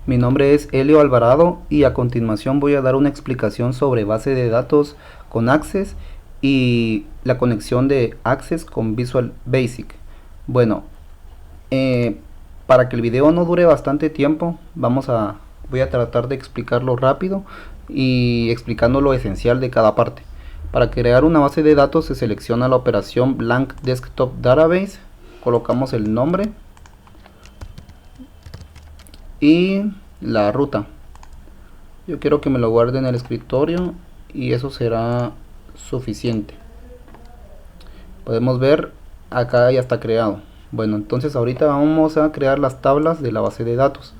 Mi nombre es Elio Alvarado y a continuación voy a dar una explicación sobre base de datos con Access y la conexión de Access con Visual Basic. Bueno, eh, para que el video no dure bastante tiempo, voy a tratar de explicarlo rápido y explicando lo esencial de cada parte. Para crear una base de datos se selecciona la operación Blank Desktop Database, colocamos el nombre y la ruta. Yo quiero que me lo guarde en el escritorio y eso será suficiente. Podemos ver acá ya está creado. Bueno, entonces ahorita vamos a crear las tablas de la base de datos.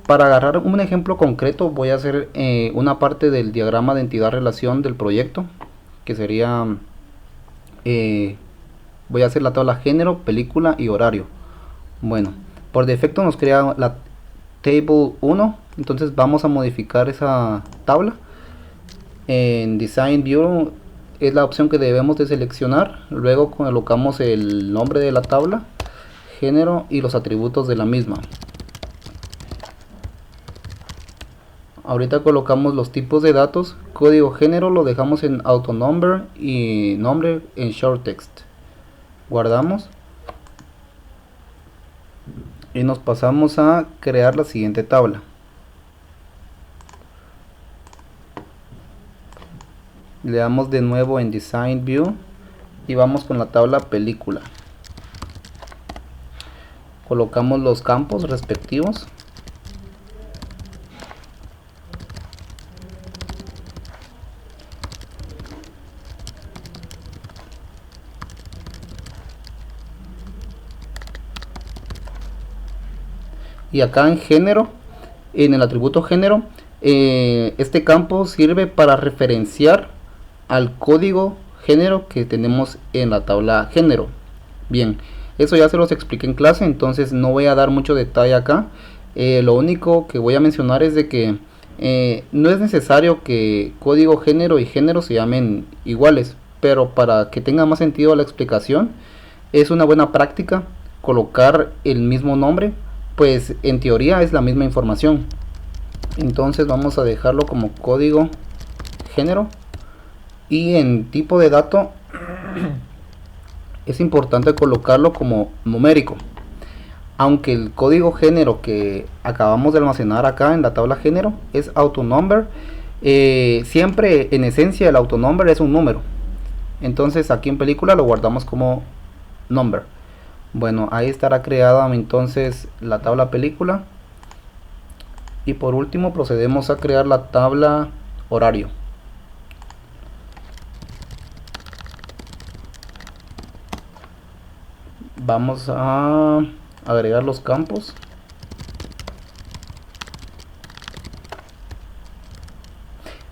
Para agarrar un ejemplo concreto voy a hacer una parte del diagrama de entidad relación del proyecto, que sería voy a hacer la tabla género, película y horario. Bueno, por defecto nos crea la table 1, entonces vamos a modificar esa tabla. En Design View es la opción que debemos de seleccionar. Luego colocamos el nombre de la tabla, género y los atributos de la misma. Ahorita colocamos los tipos de datos. Código género lo dejamos en AutoNumber y nombre en Short Text. Guardamos y nos pasamos a crear la siguiente tabla. Le damos de nuevo en Design View y vamos con la tabla película. Colocamos los campos respectivos. Y acá en género, en el atributo género, este campo sirve para referenciar al código género que tenemos en la tabla género. Bien, eso ya se los expliqué en clase, entonces no voy a dar mucho detalle acá. Lo único que voy a mencionar es de que no es necesario que código género y género se llamen iguales, pero para que tenga más sentido la explicación, es una buena práctica colocar el mismo nombre, pues en teoría es la misma información. Entonces vamos a dejarlo como código género. Y en tipo de dato es importante colocarlo como numérico. Aunque el código género que acabamos de almacenar acá en la tabla género es AutoNumber, siempre en esencia el AutoNumber es un número. Entonces aquí en película lo guardamos como number. Bueno, ahí estará creada entonces la tabla película. Y por último procedemos a crear la tabla horario. Vamos a agregar los campos.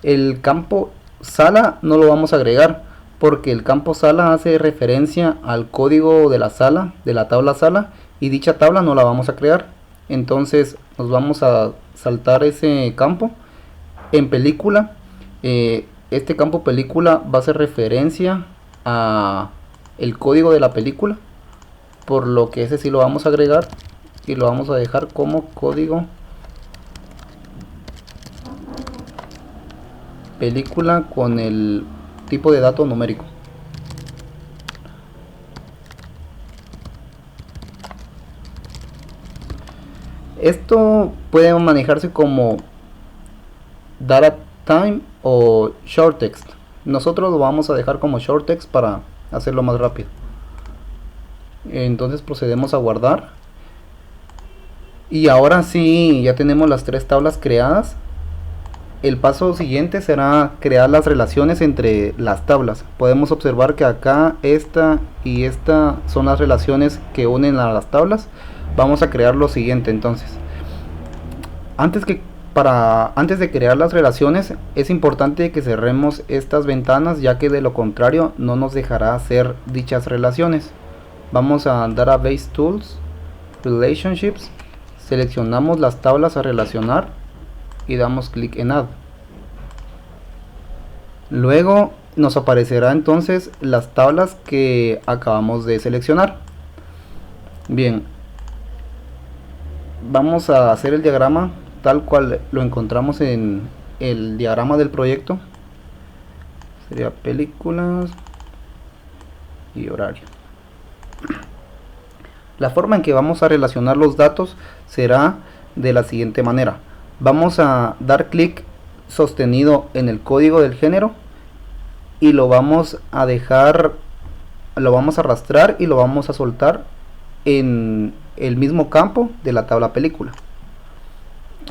El campo sala no lo vamos a agregar porque el campo sala hace referencia al código de la sala, de la tabla sala, y dicha tabla no la vamos a crear. Entonces nos vamos a saltar ese campo. En película, este campo película va a hacer referencia a el código de la película, por lo que ese sí lo vamos a agregar y lo vamos a dejar como código película con el tipo de dato numérico. Esto puede manejarse como data time o short text. Nosotros lo vamos a dejar como short text para hacerlo más rápido. Entonces procedemos a guardar. Y ahora sí, ya tenemos las tres tablas creadas. El paso siguiente será crear las relaciones entre las tablas. Podemos observar que acá esta y esta son las relaciones que unen a las tablas. Vamos a crear lo siguiente entonces. Antes de crear las relaciones es importante que cerremos estas ventanas, ya que de lo contrario no nos dejará hacer dichas relaciones. Vamos a Database Tools, Relationships, seleccionamos las tablas a relacionar y damos clic en Add. Luego nos aparecerá entonces las tablas que acabamos de seleccionar. Bien, vamos a hacer el diagrama tal cual lo encontramos en el diagrama del proyecto. Sería películas y horario. La forma en que vamos a relacionar los datos será de la siguiente manera. Vamos a dar clic sostenido en el código del género y lo vamos a dejar, lo vamos a arrastrar y lo vamos a soltar en el mismo campo de la tabla película.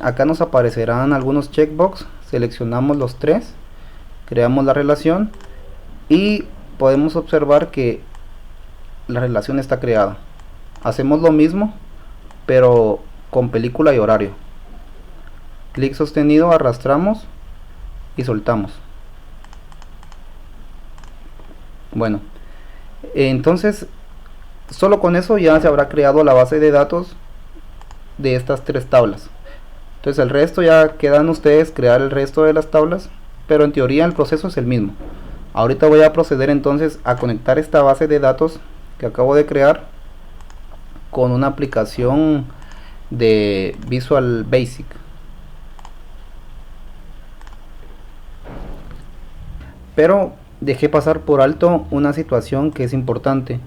Acá nos aparecerán algunos checkbox, seleccionamos los tres, creamos la relación y podemos observar que la relación está creada. Hacemos lo mismo pero con película y horario. Clic sostenido, arrastramos y soltamos. Bueno, entonces solo con eso ya se habrá creado la base de datos de estas tres tablas. Entonces el resto ya quedan ustedes crear el resto de las tablas, pero en teoría el proceso es el mismo. Ahorita voy a proceder entonces a conectar esta base de datos que acabo de crear con una aplicación de Visual Basic. Pero dejé pasar por alto una situación que es importante.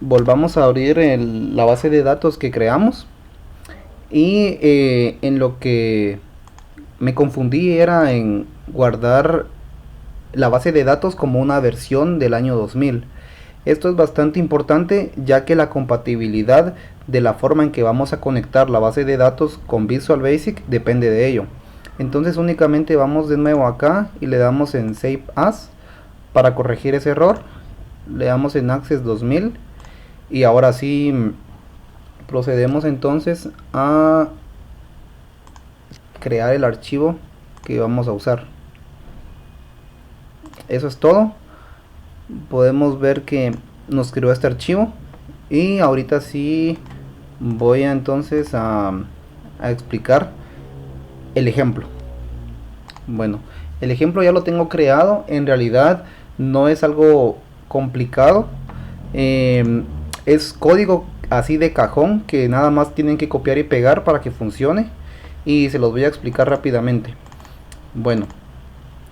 Volvamos a abrir la base de datos que creamos y en lo que me confundí era en guardar la base de datos como una versión del año 2000. Esto es bastante importante ya que la compatibilidad de la forma en que vamos a conectar la base de datos con Visual Basic depende de ello. Entonces únicamente vamos de nuevo acá y le damos en Save As para corregir ese error. Le damos en Access 2000 y ahora sí procedemos entonces a crear el archivo que vamos a usar. Eso es todo. Podemos ver que nos creó este archivo y ahorita sí voy entonces a explicar el ejemplo. Bueno, el ejemplo ya lo tengo creado. En realidad no es algo complicado, es código así de cajón que nada más tienen que copiar y pegar para que funcione, y se los voy a explicar rápidamente. Bueno,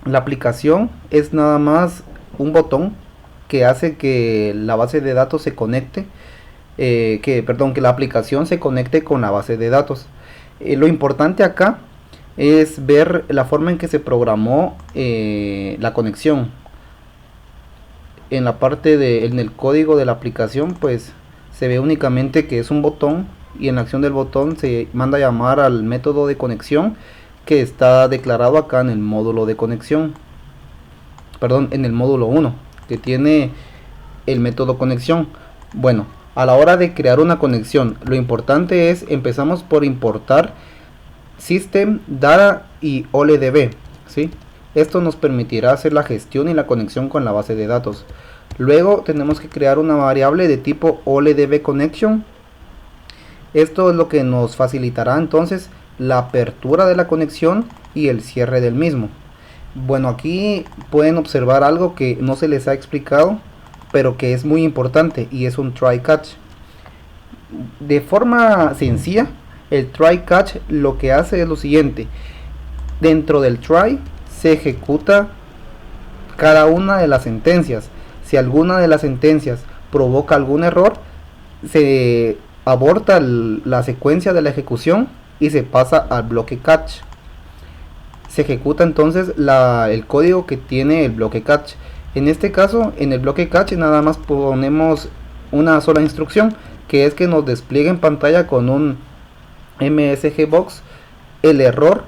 la aplicación es nada más un botón que hace que la base de datos se conecte, que la aplicación se conecte con la base de datos. Lo importante acá es ver la forma en que se programó la conexión. En la parte en el código de la aplicación pues se ve únicamente que es un botón, y en la acción del botón se manda a llamar al método de conexión que está declarado acá en el módulo de conexión, en el módulo 1 que tiene el método conexión. Bueno, a la hora de crear una conexión, lo importante es, empezamos por importar System, Data y OLEDB, ¿sí? Esto nos permitirá hacer la gestión y la conexión con la base de datos. Luego tenemos que crear una variable de tipo OLEDB Connection. Esto es lo que nos facilitará entonces la apertura de la conexión y el cierre del mismo. Bueno, aquí pueden observar algo que no se les ha explicado, pero que es muy importante, y es un try catch. De forma sencilla, el try catch lo que hace es lo siguiente: dentro del try se ejecuta cada una de las sentencias. Si alguna de las sentencias provoca algún error, se aborta la secuencia de la ejecución y se pasa al bloque catch. Se ejecuta entonces el código que tiene el bloque catch. En este caso, en el bloque catch nada más ponemos una sola instrucción, que es que nos despliegue en pantalla con un MSG box el error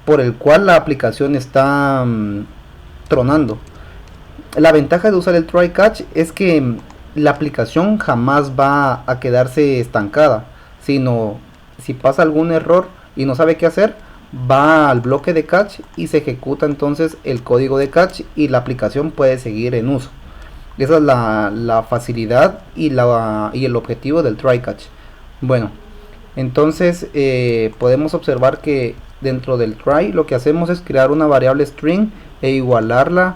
por el cual la aplicación está tronando. La ventaja de usar el try catch es que la aplicación jamás va a quedarse estancada, sino si pasa algún error y no sabe qué hacer, va al bloque de catch y se ejecuta entonces el código de catch y la aplicación puede seguir en uso. Esa es la facilidad y el objetivo del try catch. Bueno, entonces podemos observar que dentro del try lo que hacemos es crear una variable string e igualarla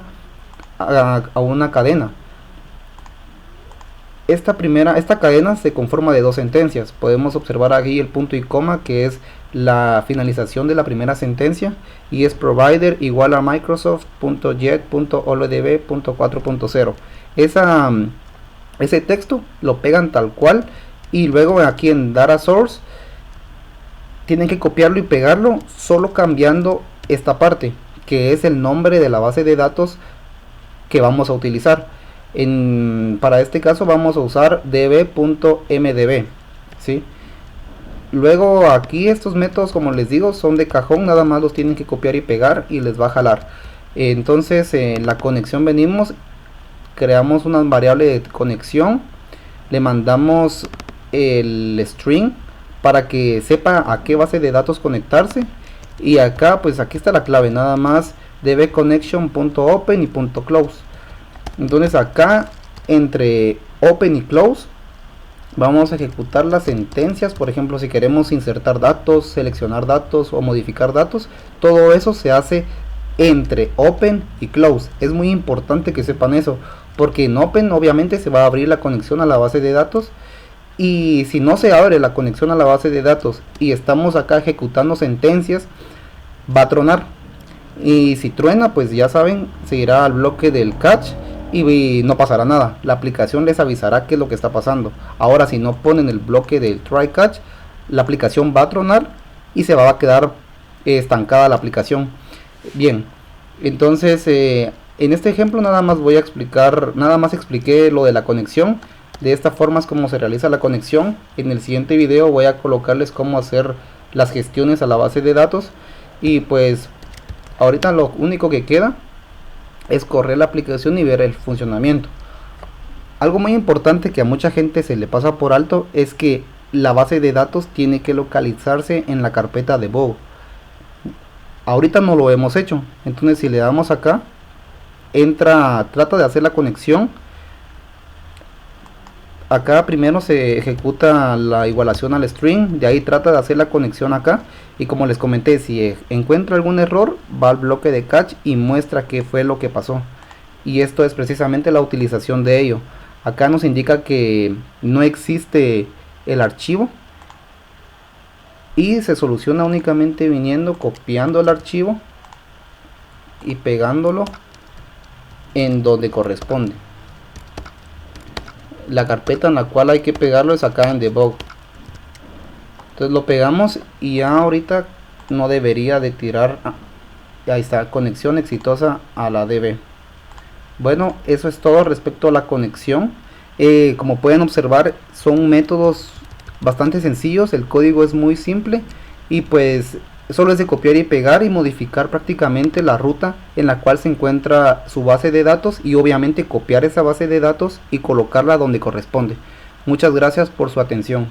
a una cadena. esta cadena se conforma de dos sentencias. Podemos observar aquí el punto y coma, que es la finalización de la primera sentencia, y es provider igual a microsoft.get.olodb.4.0. Ese texto lo pegan tal cual, y luego aquí en data source tienen que copiarlo y pegarlo, solo cambiando esta parte, que es el nombre de la base de datos que vamos a utilizar. Para este caso vamos a usar db.mdb, ¿sí? Luego aquí estos métodos, como les digo, son de cajón, nada más los tienen que copiar y pegar y les va a jalar. Entonces en la conexión venimos, creamos una variable de conexión, le mandamos el string para que sepa a qué base de datos conectarse, y acá pues aquí está la clave, nada más dbconnection.open y .close. Entonces acá entre open y close vamos a ejecutar las sentencias. Por ejemplo, si queremos insertar datos, seleccionar datos o modificar datos, todo eso se hace entre open y close. Es muy importante que sepan eso, porque en open obviamente se va a abrir la conexión a la base de datos, y si no se abre la conexión a la base de datos y estamos acá ejecutando sentencias, va a tronar, y si truena pues ya saben, se irá al bloque del catch y no pasará nada. La aplicación les avisará qué es lo que está pasando. Ahora, si no ponen el bloque del try catch, la aplicación va a tronar y se va a quedar estancada la aplicación. Bien, entonces en este ejemplo nada más voy a explicar, nada más expliqué lo de la conexión. De esta forma es como se realiza la conexión. En el siguiente video voy a colocarles cómo hacer las gestiones a la base de datos, y pues ahorita lo único que queda es correr la aplicación y ver el funcionamiento. Algo muy importante que a mucha gente se le pasa por alto es que la base de datos tiene que localizarse en la carpeta debug. Ahorita no lo hemos hecho, entonces si le damos acá, trata de hacer la conexión. Acá primero se ejecuta la igualación al string, de ahí trata de hacer la conexión acá, y como les comenté, si encuentra algún error va al bloque de catch y muestra qué fue lo que pasó, y esto es precisamente la utilización de ello. Acá nos indica que no existe el archivo, y se soluciona únicamente viniendo, copiando el archivo y pegándolo en donde corresponde. La carpeta en la cual hay que pegarlo es acá en debug. Entonces lo pegamos y ya ahorita no debería de tirar. Ahí está, conexión exitosa a la DB. Bueno, eso es todo respecto a la conexión. Como pueden observar, son métodos bastante sencillos, el código es muy simple, y pues solo es de copiar y pegar y modificar prácticamente la ruta en la cual se encuentra su base de datos, y obviamente copiar esa base de datos y colocarla donde corresponde. Muchas gracias por su atención.